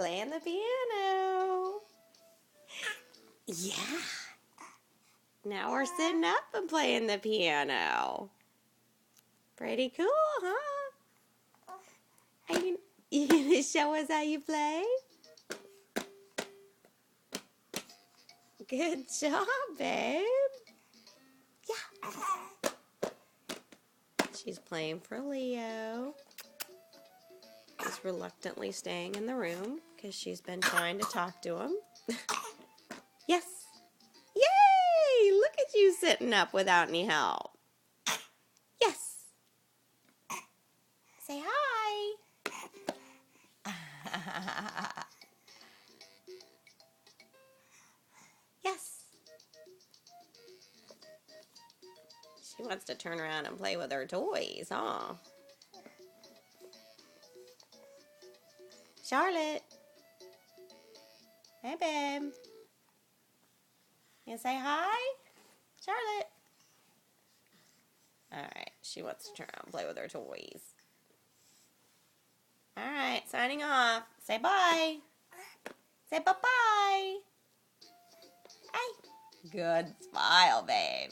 playing the piano. Yeah. Now we're sitting up and playing the piano. Pretty cool, huh? Are you gonna show us how you play? Good job, babe. Yeah. She's playing for Leo. He's reluctantly staying in the room because she's been trying to talk to him. Yes. Yay! Look at you sitting up without any help. Yes. Say hi. Yes. She wants to turn around and play with her toys, huh? Charlotte. Hey, babe. You say hi? Charlotte. Alright, she wants to turn around and play with her toys. Alright, signing off. Say bye. Say bye-bye. Hey. Good smile, babe.